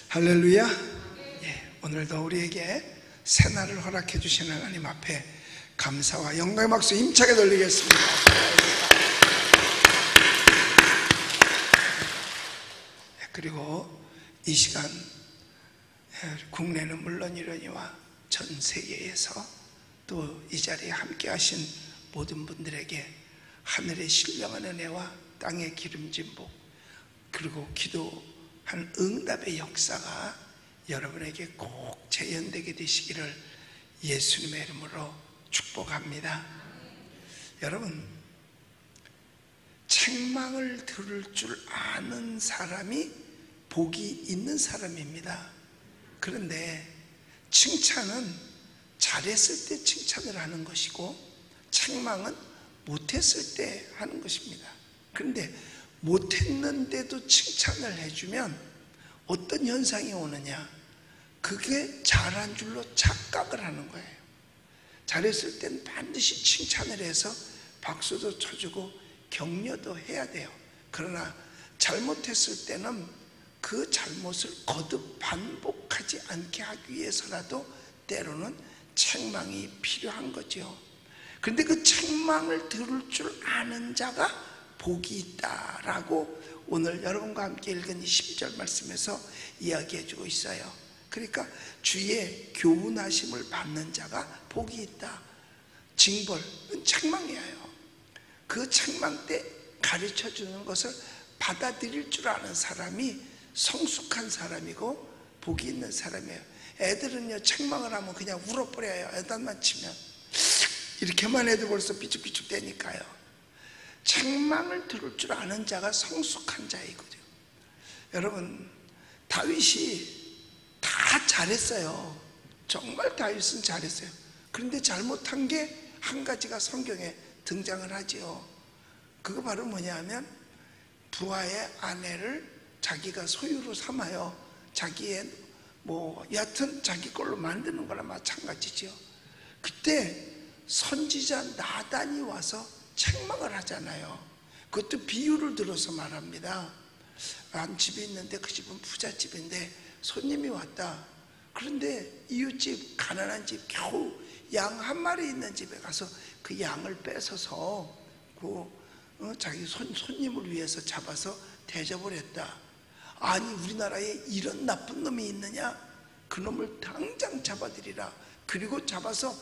할렐루야. 오늘도 우리에게 새날을 허락해 주신 하나님 앞에 감사와 영광의 박수 힘차게 돌리겠습니다. 그리고 이 시간 국내는 물론이러니와 전 세계에서 또 이 자리에 함께 하신 모든 분들에게 하늘의 신령한 은혜와 땅의 기름진 복, 그리고 기도한 응답의 역사가 여러분에게 꼭 재현되게 되시기를 예수님의 이름으로 축복합니다. 여러분, 책망을 들을 줄 아는 사람이 복이 있는 사람입니다. 그런데 칭찬은 잘했을 때 칭찬을 하는 것이고 책망은 못했을 때 하는 것입니다. 그런데 못했는데도 칭찬을 해주면 어떤 현상이 오느냐? 그게 잘한 줄로 착각을 하는 거예요. 잘했을 땐 반드시 칭찬을 해서 박수도 쳐주고 격려도 해야 돼요. 그러나 잘못했을 때는 그 잘못을 거듭 반복하지 않게 하기 위해서라도 때로는 책망이 필요한 거죠. 그런데 그 책망을 들을 줄 아는 자가 복이 있다라고 오늘 여러분과 함께 읽은 이 12절 말씀에서 이야기해 주고 있어요. 그러니까 주의 교훈하심을 받는 자가 복이 있다. 징벌은 책망이에요. 그 책망 때 가르쳐 주는 것을 받아들일 줄 아는 사람이 성숙한 사람이고 복이 있는 사람이에요. 애들은요, 책망을 하면 그냥 울어버려요. 애들만 치면 이렇게만 해도 벌써 삐죽삐죽 되니까요. 책망을 들을 줄 아는 자가 성숙한 자이거든요. 여러분, 다윗이 다 잘했어요. 정말 다윗은 잘했어요. 그런데 잘못한 게 한 가지가 성경에 등장을 하지요. 그거 바로 뭐냐 하면 부하의 아내를 자기가 소유로 삼아요. 자기의 여하튼 자기 걸로 만드는 거나 마찬가지죠. 그때 선지자 나단이 와서 책망을 하잖아요. 그것도 비유를 들어서 말합니다. 한 집이 있는데 그 집은 부잣집인데 손님이 왔다. 그런데 이웃집, 가난한 집, 겨우 양 한 마리 있는 집에 가서 그 양을 뺏어서 자기 손님을 위해서 잡아서 대접을 했다. 아니, 우리나라에 이런 나쁜 놈이 있느냐? 그 놈을 당장 잡아들이라. 그리고 잡아서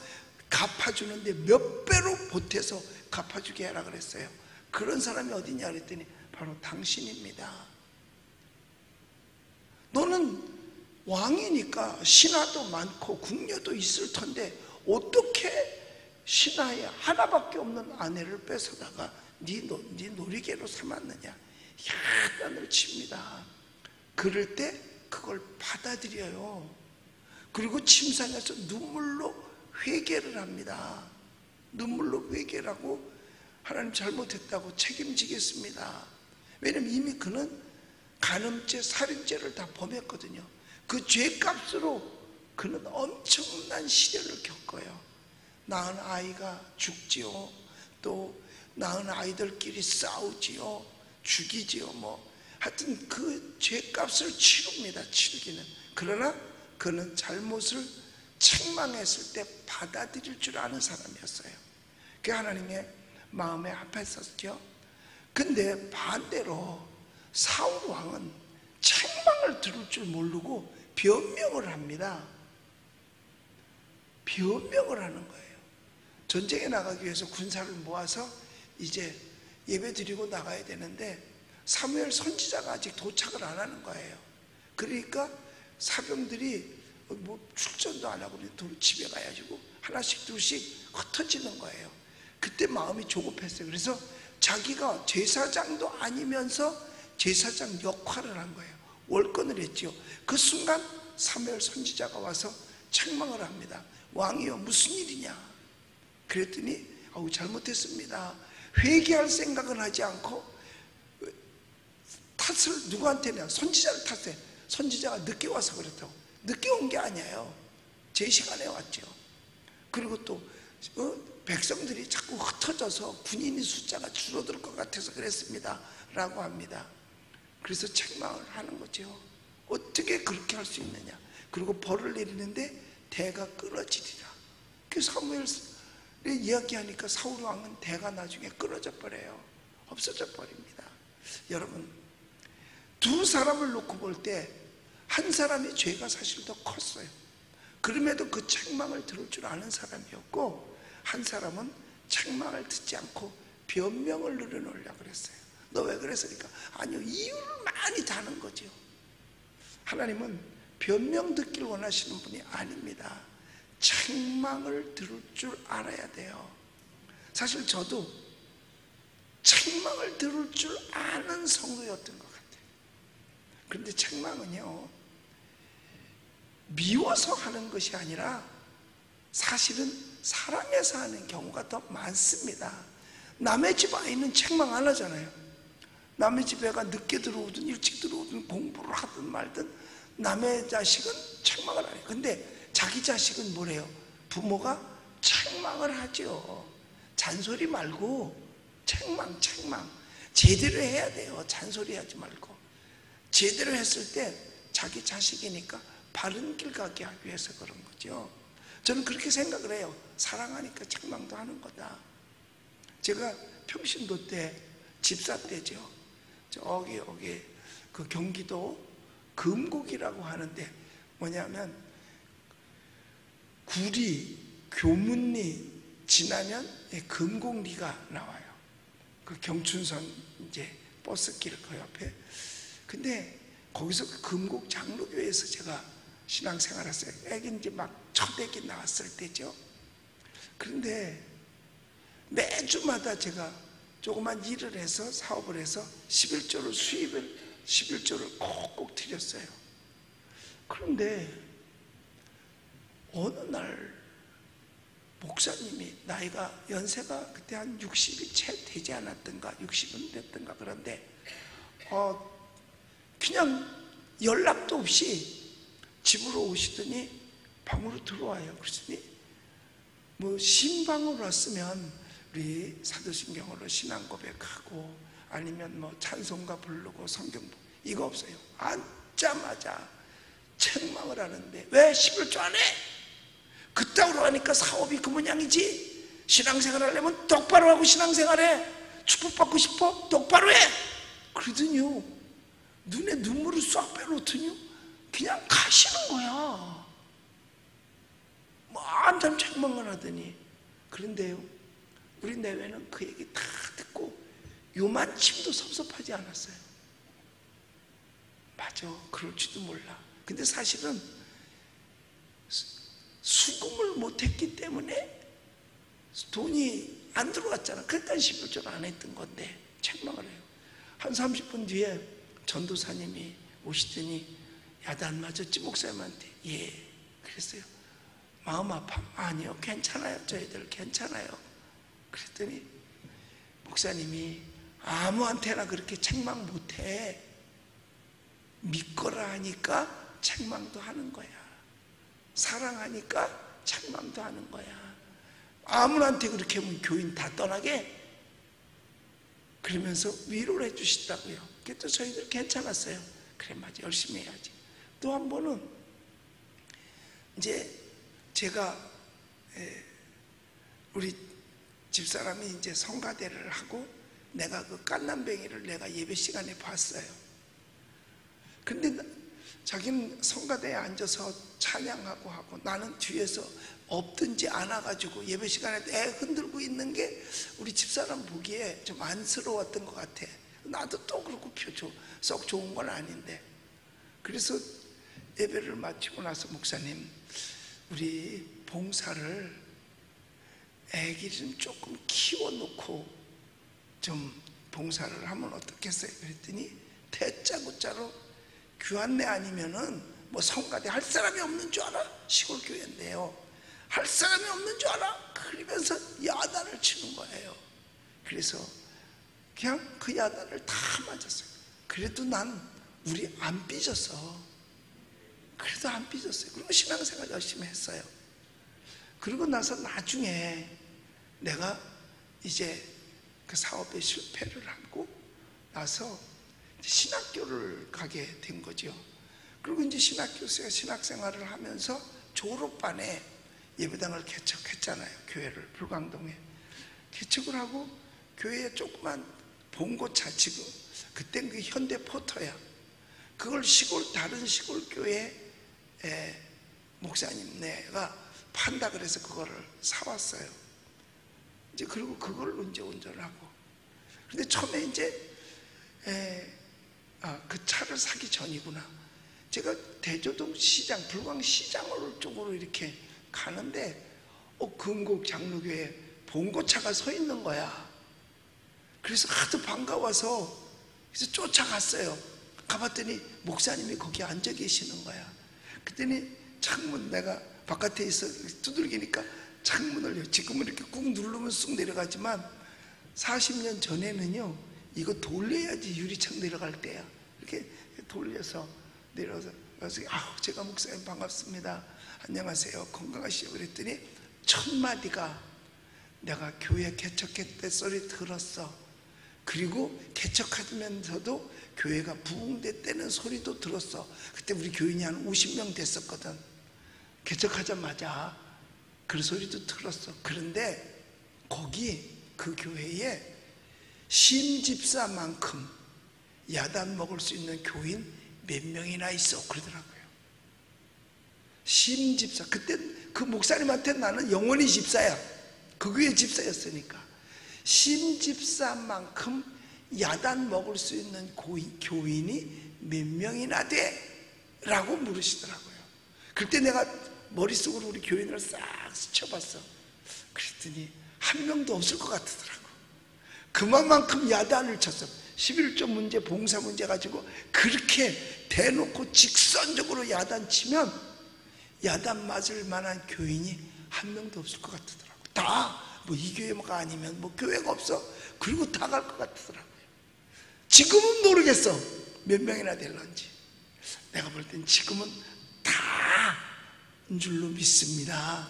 갚아주는데 몇 배로 보태서 갚아주게 하라 그랬어요. 그런 사람이 어디냐 그랬더니 바로 당신입니다. 너는 왕이니까 신하도 많고 궁녀도 있을 텐데 어떻게 신하에 하나밖에 없는 아내를 뺏어다가 네 놀이개로 삼았느냐? 야단을 칩니다. 그럴 때 그걸 받아들여요. 그리고 침상에서 눈물로 회개를 합니다. 눈물로 회개를 하고 하나님 잘못했다고 책임지겠습니다. 왜냐면 이미 그는 간음죄, 살인죄를 다 범했거든요. 그 죄값으로 그는 엄청난 시련을 겪어요. 낳은 아이가 죽지요. 또 낳은 아이들끼리 싸우지요. 죽이지요. 하여튼 그 죄값을 치릅니다. 치르기는. 그러나 그는 잘못을 책망했을 때 받아들일 줄 아는 사람이었어요. 그게 하나님의 마음에 합했었죠. 근데 반대로 사울 왕은 책망을 들을 줄 모르고 변명을 합니다. 변명을 하는 거예요. 전쟁에 나가기 위해서 군사를 모아서 이제 예배 드리고 나가야 되는데 사무엘 선지자가 아직 도착을 안 하는 거예요. 그러니까 사병들이 출전도 안 하고 집에 가가지고 하나씩 둘씩 흩어지는 거예요. 그때 마음이 조급했어요. 그래서 자기가 제사장도 아니면서 제사장 역할을 한 거예요. 월권을 했죠. 그 순간 사무엘 선지자가 와서 책망을 합니다. 왕이여, 무슨 일이냐? 그랬더니 잘못했습니다. 회개할 생각은 하지 않고 탓을 누구한테냐? 선지자를 탓해. 선지자가 늦게 와서 그랬다고. 늦게 온 게 아니에요. 제 시간에 왔죠. 그리고 또 백성들이 자꾸 흩어져서 군인의 숫자가 줄어들 것 같아서 그랬습니다 라고 합니다. 그래서 책망을 하는 거죠. 어떻게 그렇게 할 수 있느냐. 그리고 벌을 내리는데 대가 끊어지리라. 그 사무엘을 이야기하니까 사울 왕은 대가 나중에 끊어져 버려요. 없어져 버립니다. 여러분, 두 사람을 놓고 볼 때 한 사람이 죄가 사실 더 컸어요. 그럼에도 그 책망을 들을 줄 아는 사람이었고, 한 사람은 책망을 듣지 않고 변명을 늘어놓으려고 그랬어요. 너 왜 그랬으니까? 아니요, 이유를 많이 다는 거죠. 하나님은 변명 듣기를 원하시는 분이 아닙니다. 책망을 들을 줄 알아야 돼요. 사실 저도 책망을 들을 줄 아는 성도였던 것 같아요. 그런데 책망은요, 미워서 하는 것이 아니라 사실은 사랑해서 하는 경우가 더 많습니다. 남의 집 아이는 책망 안 하잖아요. 남의 집 애가 늦게 들어오든 일찍 들어오든 공부를 하든 말든 남의 자식은 책망을 안 해요. 근데 자기 자식은 뭐래요? 부모가 책망을 하죠. 잔소리 말고 책망. 제대로 해야 돼요. 잔소리 하지 말고. 제대로 했을 때 자기 자식이니까 바른 길 가게 하기 위해서 그런 거죠. 저는 그렇게 생각을 해요. 사랑하니까 책망도 하는 거다. 제가 평신도 때, 집사 때죠. 저기 그 경기도 금곡이라고 하는데 뭐냐면 구리, 교문리 지나면 금곡리가 나와요. 그 경춘선 이제 버스길 그 옆에. 근데 거기서 그 금곡 장로교회에서 제가 신앙생활했어요. 애기 이제 막 첫 애기 나왔을 때죠. 그런데 매주마다 제가 조그만 일을 해서 사업을 해서 11조를 꼭꼭 드렸어요. 그런데 어느 날 목사님이 나이가 연세가 그때 한 60이 채 되지 않았던가 60은 됐던가 그런데 그냥 연락도 없이 집으로 오시더니 방으로 들어와요. 그러더니 뭐 신방으로 왔으면 우리 사도신경으로 신앙 고백하고 아니면 뭐 찬송가 부르고 성경 이거 없어요. 앉자마자 책망을 하는데 왜 11조 안 해? 그따구로 하니까 사업이 그 모양이지. 신앙생활 하려면 똑바로 하고 신앙생활해. 축복받고 싶어? 똑바로 해. 그러더니요 눈에 눈물을 쏙 빼놓더니요 그냥 가시는 거야. 뭐 한참 책망을 하더니. 그런데요 우리 내외는 그 얘기 다 듣고 요만침도 섭섭하지 않았어요. 맞아, 그럴지도 몰라. 근데 사실은 수금을 못했기 때문에 돈이 안 들어왔잖아. 그러니까 11조를 안 했던 건데 책망을 해요. 한 30분 뒤에 전도사님이 오시더니 야단 안 맞았지 목사님한테? 예. 그랬어요. 마음 아파? 아니요, 괜찮아요. 저희들 괜찮아요. 그랬더니 목사님이 아무한테나 그렇게 책망 못해. 믿거라 하니까 책망도 하는 거야. 사랑하니까 책망도 하는 거야. 아무한테 그렇게 하면 교인 다 떠나게? 그러면서 위로를 해주시더라고요. 그래도 저희들 괜찮았어요. 그래, 맞아, 열심히 해야지. 또 한 번은 이제 제가 우리 집사람이 이제 성가대를 하고 내가 그 깐남뱅이를 내가 예배 시간에 봤어요. 근데 자기는 성가대에 앉아서 찬양하고 하고 나는 뒤에서 없든지 안아가지고 예배 시간에 애 흔들고 있는 게 우리 집사람 보기에 좀 안쓰러웠던 것 같아. 나도 또 그렇고 썩 좋은 건 아닌데. 그래서 예배를 마치고 나서 목사님, 우리 봉사를 애기 좀 조금 키워놓고 좀 봉사를 하면 어떻겠어요? 그랬더니 대짜고짜로 교환내 아니면은 뭐 성가대 할 사람이 없는 줄 알아? 시골 교회인데요. 할 사람이 없는 줄 알아? 그러면서 야단을 치는 거예요. 그래서 그냥 그 야단을 다 맞았어요. 그래도 난 우리 안 삐졌어. 그래도 안 삐졌어요. 그리고 신앙생활 열심히 했어요. 그러고 나서 나중에 내가 이제 그 사업에 실패를 하고 나서 신학교를 가게 된 거죠. 그리고 이제 신학교에서 신학생활을 하면서 졸업반에 예배당을 개척했잖아요. 교회를 불광동에 개척을 하고 교회에 조그만 봉고차, 지금 그땐 그 현대 포터야. 그걸 다른 시골 교회 목사님네가 판다 그래서 그거를 사왔어요. 이제 그리고 그걸로 이제 운전을 하고. 근데 처음에 이제 그 차를 사기 전이구나. 제가 대조동 시장, 불광 시장으로 쪽으로 이렇게 가는데 금곡 장로교회 봉고차가 서 있는 거야. 그래서 하도 반가워서 그래서 쫓아갔어요. 가봤더니 목사님이 거기 앉아 계시는 거야. 그랬더니 창문, 내가 바깥에 있어 두들기니까 창문을, 지금은 이렇게 꾹 누르면 쑥 내려가지만 40년 전에는요 이거 돌려야지 유리창 내려갈 때야. 이렇게 돌려서 내려서 그래서 제가 목사님 반갑습니다. 안녕하세요. 건강하시죠? 그랬더니 첫 마디가 내가 교회 개척했대 소리 들었어. 그리고 개척하면서도 교회가 부흥됐다는 소리도 들었어. 그때 우리 교인이 한 50명 됐었거든. 개척하자마자 그 소리도 들었어. 그런데 거기 그 교회에 심집사만큼 야단 먹을 수 있는 교인 몇 명이나 있어 그러더라고요. 심집사. 그때 그 목사님한테 나는 영원히 집사야. 그 교회 집사였으니까. 심집사만큼 야단 먹을 수 있는 교인이 몇 명이나 돼? 라고 물으시더라고요. 그때 내가 머릿속으로 우리 교인을 싹 스쳐봤어. 그랬더니 한 명도 없을 것 같더라고. 그만큼 야단을 쳤어. 11조 문제, 봉사 문제 가지고 그렇게 대놓고 직선적으로 야단치면 야단 맞을 만한 교인이 한 명도 없을 것 같더라고. 다 뭐 이 교회가 아니면 뭐 교회가 없어. 그리고 다 갈 것 같더라고요. 지금은 모르겠어 몇 명이나 될런지. 내가 볼 땐 지금은 다인 줄로 믿습니다.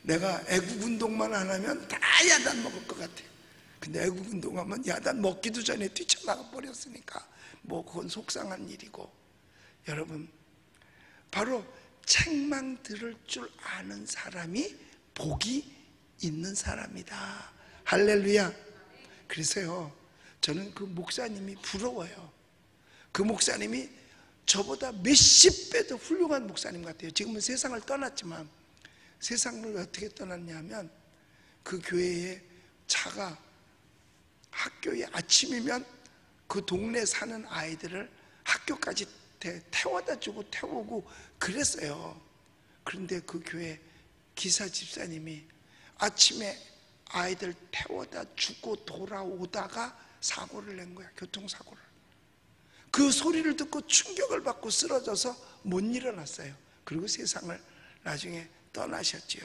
내가 애국운동만 안 하면 다 야단 먹을 것 같아. 근데 애국운동하면 야단 먹기도 전에 뛰쳐나가 버렸으니까 뭐 그건 속상한 일이고. 여러분, 바로 책망 들을 줄 아는 사람이 복이 있는 사람이다. 할렐루야. 그래서요 저는 그 목사님이 부러워요. 그 목사님이 저보다 몇십 배도 훌륭한 목사님 같아요. 지금은 세상을 떠났지만, 세상을 어떻게 떠났냐면 그 교회에 차가, 학교에 아침이면 그 동네 사는 아이들을 학교까지 태워다 주고 태우고 그랬어요. 그런데 그 교회 기사 집사님이 아침에 아이들 태워다 주고 돌아오다가 사고를 낸 거야. 교통사고를. 그 소리를 듣고 충격을 받고 쓰러져서 못 일어났어요. 그리고 세상을 나중에 떠나셨지요.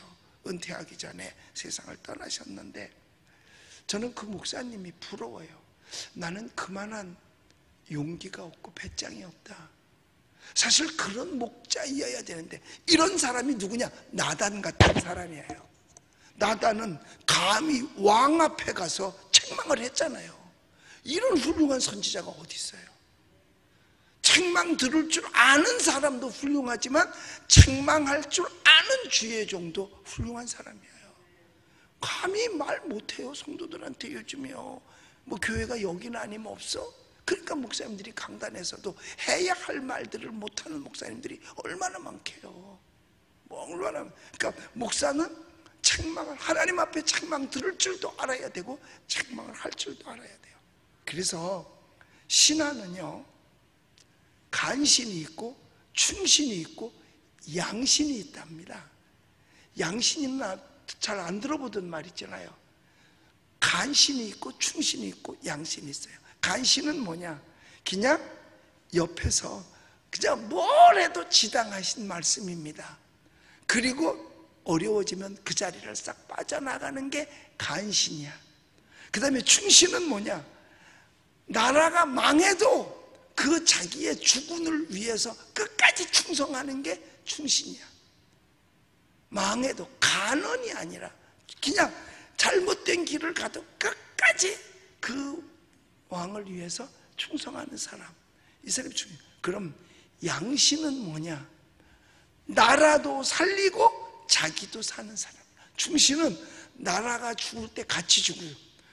은퇴하기 전에 세상을 떠나셨는데, 저는 그 목사님이 부러워요. 나는 그만한 용기가 없고 배짱이 없다. 사실 그런 목자이어야 되는데, 이런 사람이 누구냐? 나단 같은 사람이에요. 나단은 감히 왕 앞에 가서 책망을 했잖아요. 이런 훌륭한 선지자가 어디 있어요? 책망 들을 줄 아는 사람도 훌륭하지만 책망할 줄 아는 주의 종도 훌륭한 사람이에요. 감히 말 못해요. 성도들한테 요즘이요. 뭐 교회가 여기는 아니면 없어? 그러니까 목사님들이 강단에서도 해야 할 말들을 못하는 목사님들이 얼마나 많게요. 뭐 얼마나. 그러니까 목사는 책망을, 하나님 앞에 책망 들을 줄도 알아야 되고 책망을 할 줄도 알아야 돼요. 그래서 신하는요 간신이 있고 충신이 있고 양신이 있답니다. 양신이 잘 안 들어보던 말 있잖아요. 간신이 있고 충신이 있고 양신이 있어요. 간신은 뭐냐? 그냥 옆에서 그냥 뭘 해도 지당하신 말씀입니다. 그리고 어려워지면 그 자리를 싹 빠져나가는 게 간신이야. 그 다음에 충신은 뭐냐? 나라가 망해도 그 자기의 주군을 위해서 끝까지 충성하는 게 충신이야. 망해도, 간언이 아니라 그냥 잘못된 길을 가도 끝까지 그 왕을 위해서 충성하는 사람, 이 사람이 중요해요. 그럼 양신은 뭐냐? 나라도 살리고 자기도 사는 사람. 충신은 나라가 죽을 때 같이 죽어요.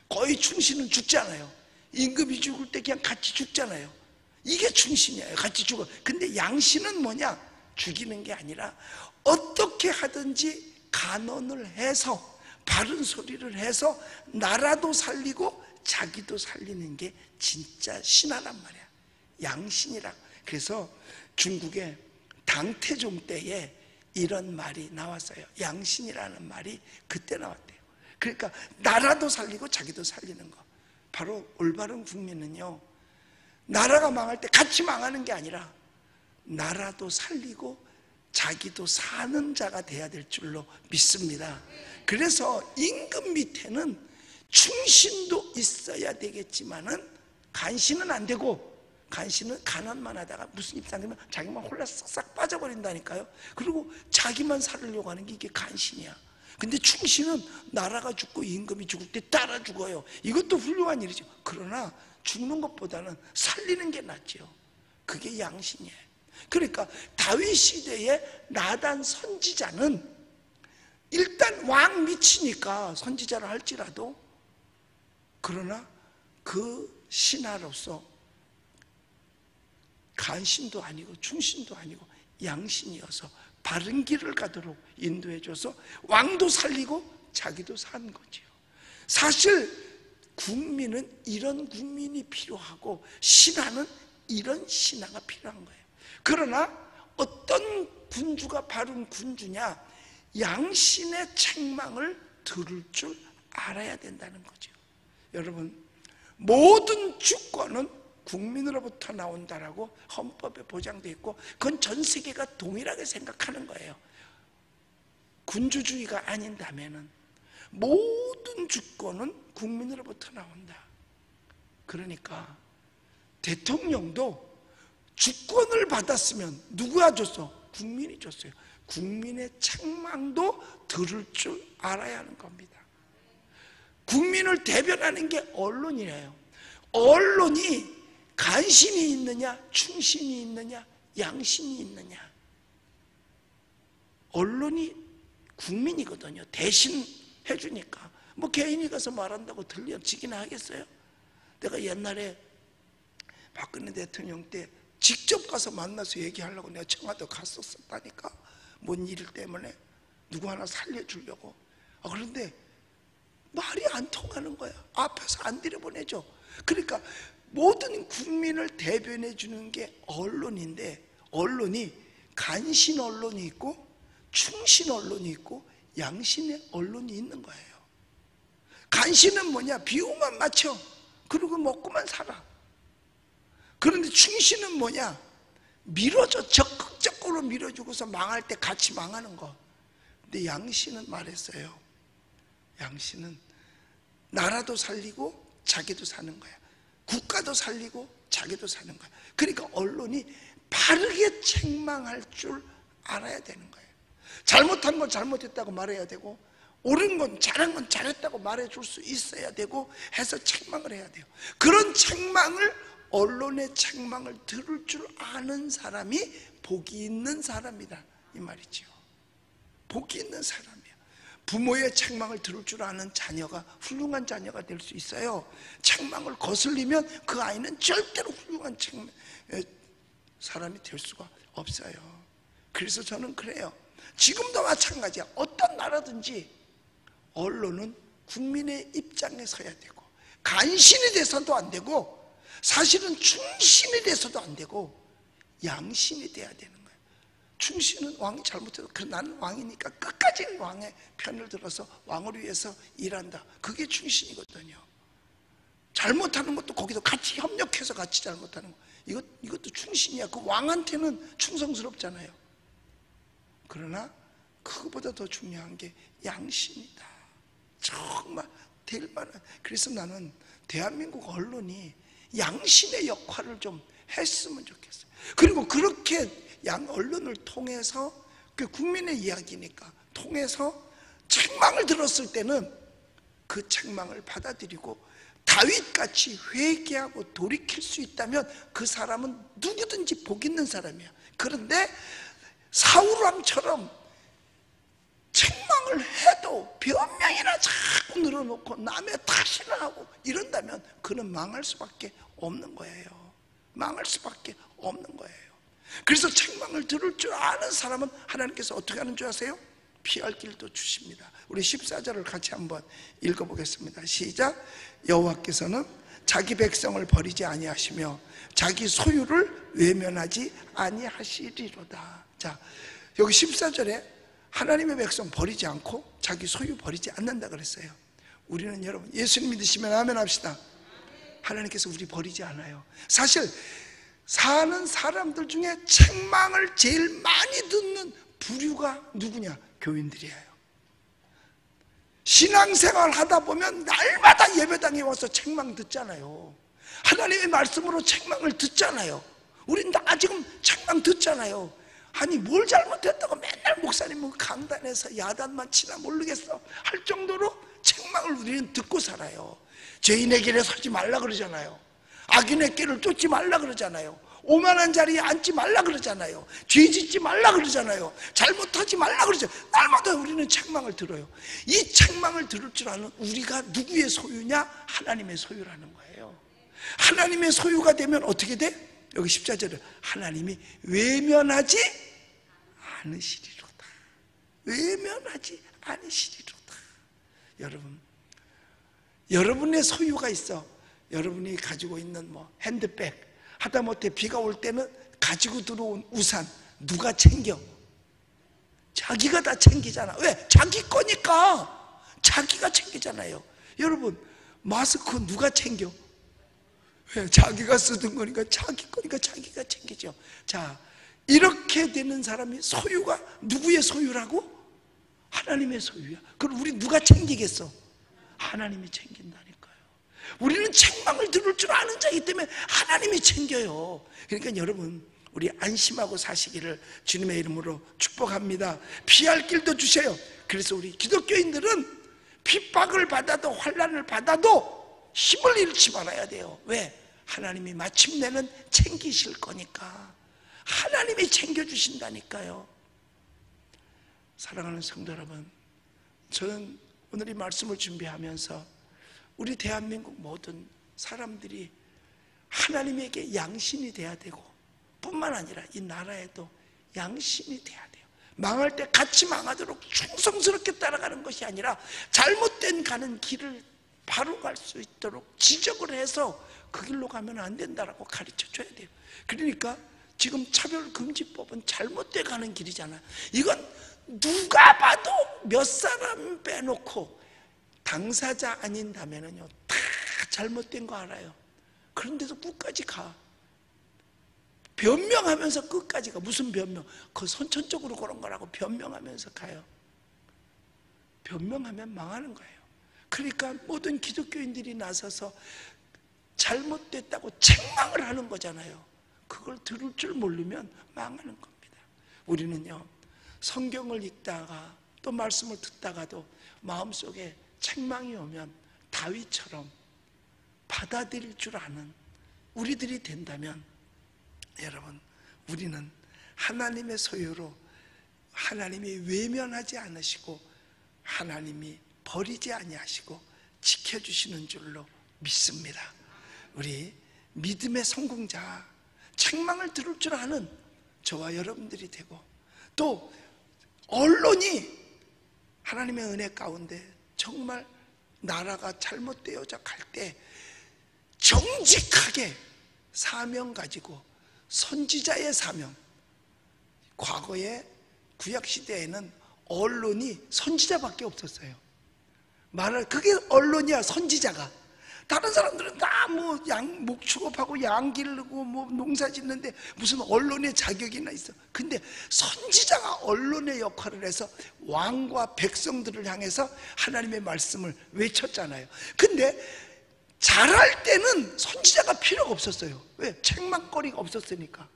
거의 충신은 죽잖아요. 임금이 죽을 때 그냥 같이 죽잖아요. 이게 충신이에요. 같이 죽어. 근데 양신은 뭐냐? 죽이는 게 아니라 어떻게 하든지 간언을 해서, 바른 소리를 해서 나라도 살리고 자기도 살리는 게 진짜 신하란 말이야. 양신이라. 그래서 중국의 당태종 때에 이런 말이 나왔어요. 양신이라는 말이 그때 나왔대요. 그러니까 나라도 살리고 자기도 살리는 거. 바로 올바른 국민은요, 나라가 망할 때 같이 망하는 게 아니라 나라도 살리고 자기도 사는 자가 돼야 될 줄로 믿습니다. 그래서 임금 밑에는 충신도 있어야 되겠지만은 간신은 안 되고, 간신은 가난만 하다가 무슨 입장이면 자기만 홀라 싹싹 빠져버린다니까요. 그리고 자기만 살으려고 하는 게 이게 간신이야. 근데 충신은 나라가 죽고 임금이 죽을 때 따라 죽어요. 이것도 훌륭한 일이죠. 그러나 죽는 것보다는 살리는 게 낫죠. 그게 양신이에요. 그러니까 다윗 시대의 나단 선지자는 일단 왕 미치니까 선지자를 할지라도, 그러나 그 신하로서 간신도 아니고 충신도 아니고 양신이어서 바른 길을 가도록 인도해줘서 왕도 살리고 자기도 사는 거지요. 사실 국민은 이런 국민이 필요하고 신하는 이런 신하가 필요한 거예요. 그러나 어떤 군주가 바른 군주냐? 양신의 책망을 들을 줄 알아야 된다는 거죠. 여러분, 모든 주권은 국민으로부터 나온다라고 헌법에 보장되어 있고, 그건 전 세계가 동일하게 생각하는 거예요. 군주주의가 아닌다면은 모든 주권은 국민으로부터 나온다. 그러니까 대통령도 주권을 받았으면 누가 줬어? 국민이 줬어요. 국민의 책망도 들을 줄 알아야 하는 겁니다. 국민을 대변하는 게 언론이에요. 언론이 간신이 있느냐, 충신이 있느냐, 양신이 있느냐. 언론이 국민이거든요. 대신 해주니까. 뭐 개인이 가서 말한다고 들려지기나 하겠어요? 내가 옛날에 박근혜 대통령 때 직접 가서 만나서 얘기하려고 내가 청와대 갔었다니까. 뭔 일 때문에 누구 하나 살려주려고. 그런데 말이 안 통하는 거야. 앞에서 안 들여보내죠. 그러니까 모든 국민을 대변해 주는 게 언론인데, 언론이 간신 언론이 있고 충신 언론이 있고 양신의 언론이 있는 거예요. 간신은 뭐냐? 비용만 맞춰. 그리고 먹고만 살아. 그런데 충신은 뭐냐? 밀어줘. 적극적으로 밀어주고서 망할 때 같이 망하는 거. 근데 양신은 말했어요. 양신은 나라도 살리고 자기도 사는 거야. 국가도 살리고 자기도 사는 거야. 그러니까 언론이 바르게 책망할 줄 알아야 되는 거예요. 잘못한 건 잘못했다고 말해야 되고, 옳은 건 잘한 건 잘했다고 말해줄 수 있어야 되고 해서 책망을 해야 돼요. 그런 책망을, 언론의 책망을 들을 줄 아는 사람이 복이 있는 사람이다 이 말이죠. 복이 있는 사람이야. 부모의 책망을 들을 줄 아는 자녀가 훌륭한 자녀가 될 수 있어요. 책망을 거슬리면 그 아이는 절대로 훌륭한 사람이 될 수가 없어요. 그래서 저는 그래요. 지금도 마찬가지야. 어떤 나라든지 언론은 국민의 왕에 서야 되고, 간신이 돼서도 안 되고, 사실은 충신이 돼서도 안 되고, 양신이 돼야 되는 거예요. 충신은 왕이 잘못해도 나는 왕이니까 끝까지 왕의 편을 들어서 왕을 위해서 일한다. 그게 충신이거든요. 잘못하는 것도 거기도 같이 협력해서 같이 잘못하는 거. 이것도 충신이야. 그 왕한테는 충성스럽잖아요. 그러나 그거보다 더 중요한 게 양신이다. 정말 될 만한. 그래서 나는 대한민국 언론이 양신의 역할을 좀 했으면 좋겠어요. 그리고 그렇게 언론을 통해서, 그 국민의 이야기니까 통해서 책망을 들었을 때는 그 책망을 받아들이고 다윗같이 회개하고 돌이킬 수 있다면 그 사람은 누구든지 복 있는 사람이야. 그런데 사울왕처럼 책망을 해도 변명이나 자꾸 늘어놓고 남의 탓이나 하고 이런다면 그는 망할 수밖에 없는 거예요. 망할 수밖에 없는 거예요. 그래서 책망을 들을 줄 아는 사람은 하나님께서 어떻게 하는 줄 아세요? 피할 길도 주십니다. 우리 14절을 같이 한번 읽어보겠습니다. 시작. 여호와께서는 자기 백성을 버리지 아니하시며 자기 소유를 외면하지 아니하시리로다. 자, 여기 14절에 하나님의 백성 버리지 않고 자기 소유 버리지 않는다 그랬어요. 우리는 여러분 예수님 믿으시면 아멘 합시다. 하나님께서 우리 버리지 않아요. 사실 사는 사람들 중에 책망을 제일 많이 듣는 부류가 누구냐? 교인들이에요. 신앙생활 하다 보면 날마다 예배당에 와서 책망 듣잖아요. 하나님의 말씀으로 책망을 듣잖아요. 우린 다 지금 책망 듣잖아요. 아니 뭘 잘못했다고 맨날 목사님은 강단에서 야단만 치나 모르겠어 할 정도로 책망을 우리는 듣고 살아요. 죄인의 길에 서지 말라 그러잖아요. 악인의 길을 쫓지 말라 그러잖아요. 오만한 자리에 앉지 말라 그러잖아요. 죄 짓지 말라 그러잖아요. 잘못하지 말라 그러잖아요. 날마다 우리는 책망을 들어요. 이 책망을 들을 줄 아는 우리가 누구의 소유냐? 하나님의 소유라는 거예요. 하나님의 소유가 되면 어떻게 돼? 여기 14절에 하나님이 외면하지 않으시리로다. 외면하지 않으시리로다. 여러분, 여러분의 소유가 있어. 여러분이 가지고 있는 뭐 핸드백, 하다못해 비가 올 때는 가지고 들어온 우산 누가 챙겨? 자기가 다 챙기잖아. 왜? 자기 거니까 자기가 챙기잖아요. 여러분, 마스크 누가 챙겨? 왜? 자기가 쓰던 거니까 자기 거니까 자기가 챙기죠. 자, 이렇게 되는 사람이 소유가 누구의 소유라고? 하나님의 소유야. 그럼 우리 누가 챙기겠어? 하나님이 챙긴다니까요. 우리는 책망을 들을 줄 아는 자이기 때문에 하나님이 챙겨요. 그러니까 여러분, 우리 안심하고 사시기를 주님의 이름으로 축복합니다. 피할 길도 주세요. 그래서 우리 기독교인들은 핍박을 받아도 환난을 받아도 힘을 잃지 말아야 돼요. 왜? 하나님이 마침내는 챙기실 거니까. 하나님이 챙겨주신다니까요. 사랑하는 성도 여러분, 저는 오늘 이 말씀을 준비하면서 우리 대한민국 모든 사람들이 하나님에게 양심이 돼야 되고 뿐만 아니라 이 나라에도 양심이 돼야 돼요. 망할 때 같이 망하도록 충성스럽게 따라가는 것이 아니라 잘못된 가는 길을 바로 갈 수 있도록 지적을 해서 그 길로 가면 안 된다라고 가르쳐 줘야 돼요. 그러니까 지금 차별금지법은 잘못돼 가는 길이잖아요. 이건 누가 봐도 몇 사람 빼놓고 당사자 아닌다면은요 다 잘못된 거 알아요. 그런데도 끝까지 가. 변명하면서 끝까지 가. 무슨 변명? 그 선천적으로 그런 거라고 변명하면서 가요. 변명하면 망하는 거예요. 그러니까 모든 기독교인들이 나서서 잘못됐다고 책망을 하는 거잖아요. 그걸 들을 줄 모르면 망하는 겁니다. 우리는요 성경을 읽다가 또 말씀을 듣다가도 마음속에 책망이 오면 다윗처럼 받아들일 줄 아는 우리들이 된다면 여러분, 우리는 하나님의 소유로 하나님이 외면하지 않으시고 하나님이 버리지 아니하시고 지켜주시는 줄로 믿습니다. 우리 믿음의 성공자, 책망을 들을 줄 아는 저와 여러분들이 되고, 또 언론이 하나님의 은혜 가운데 정말 나라가 잘못되어져 갈 때 정직하게 사명 가지고 선지자의 사명. 과거에 구약시대에는 언론이 선지자밖에 없었어요. 그게 언론이야. 선지자가. 다른 사람들은 다 뭐 목 축업하고 양 기르고 뭐 농사 짓는데 무슨 언론의 자격이나 있어. 근데 선지자가 언론의 역할을 해서 왕과 백성들을 향해서 하나님의 말씀을 외쳤잖아요. 근데 잘할 때는 선지자가 필요가 없었어요. 왜? 책망거리가 없었으니까.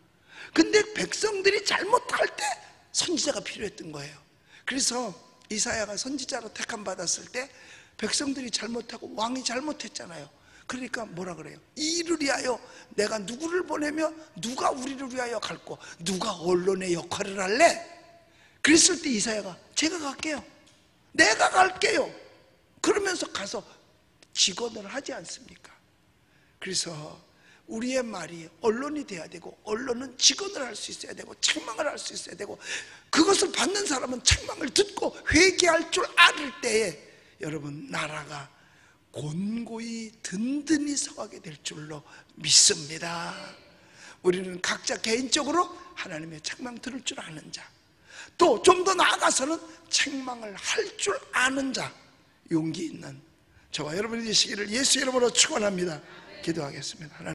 근데 백성들이 잘못할 때 선지자가 필요했던 거예요. 그래서 이사야가 선지자로 택함 받았을 때 백성들이 잘못하고 왕이 잘못했잖아요. 그러니까 뭐라 그래요? 이를 위하여 내가 누구를 보내며 누가 우리를 위하여 갈고 누가 언론의 역할을 할래? 그랬을 때 이사야가 제가 갈게요, 내가 갈게요 그러면서 가서 직언을 하지 않습니까? 그래서 우리의 말이 언론이 돼야 되고, 언론은 직언을 할 수 있어야 되고 책망을 할 수 있어야 되고, 그것을 받는 사람은 책망을 듣고 회개할 줄 알을 때에 여러분 나라가 곤고히 든든히 서가게 될 줄로 믿습니다. 우리는 각자 개인적으로 하나님의 책망 들을 줄 아는 자, 또 좀 더 나아가서는 책망을 할 줄 아는 자, 용기 있는 저와 여러분이 되시기를 예수 이름으로 축원합니다. 기도하겠습니다.